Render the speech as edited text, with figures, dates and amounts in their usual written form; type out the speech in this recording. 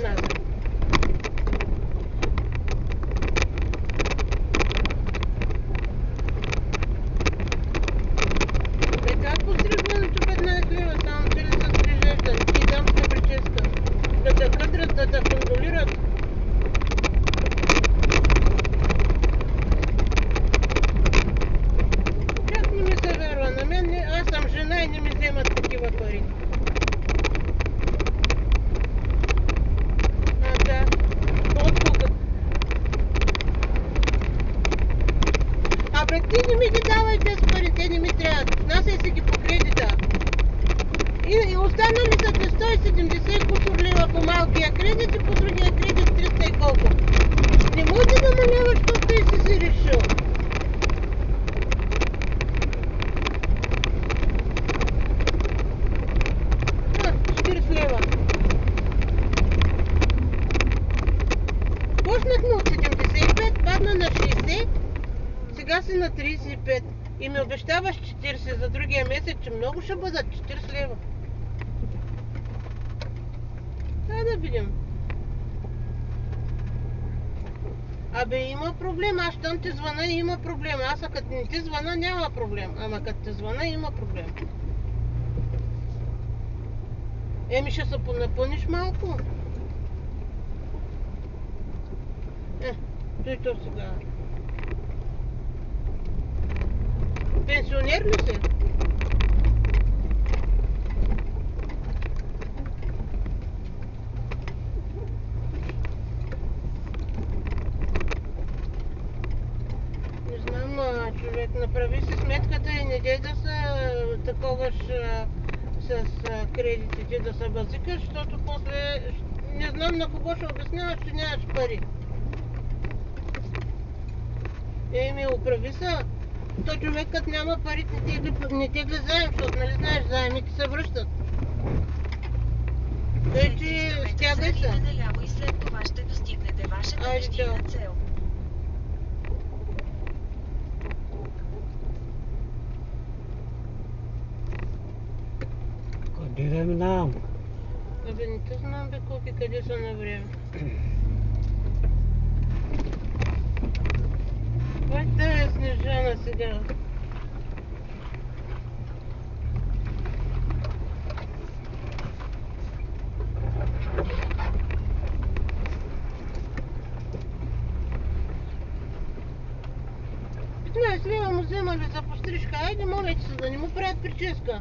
нас. Как постригването 15 лева, само че ли се стрижеш и дамска прическа? Да те къдрат, да те кондолират. Как не ми се вярва на мен? Аз съм жена и не ми вземат такива пари. Да. Откога? Абе, ти не ми ги давай тези пари, те не ми трябват. Внасяй си ги по кредита. И останали са ти 170 кусор лева по малкия кредит и по другия кредит 300 и колко. Не може да намаляваш, защото ти си решил. А, 40 лева. Почнахме от 75, падна на 60, сега си на 35. И ми обещаваш 40 за другия месец, че много ще бъдат 40 лева. Дай да видим. Абе, има проблем. Аз щом ти звъна, има проблем. Аз като не ти звъна, няма проблем. Ама като ти звъна, има проблем. Еми, ще се понапълниш малко. Той то сега. Пенсионер ли си? Не знам, човек, направи си сметката и не дей да се таковаш с кредитите, да се базикаш, защото после не знам на кого ще обясняваш, че нямаш пари. Еми, оправи се. То човекът няма пари, не тегли заем, защото нали знаеш, заемите се връщат. Тъй, че стягай се. Наляво и след това ще достигнете вашата междинна цел. Къде да минавам? Абе, не те знам, бе, колко и къде са на време. Кой е Снежана сега? Лева му вземали за пострижка. Айде, моля се, да не му правят прическа.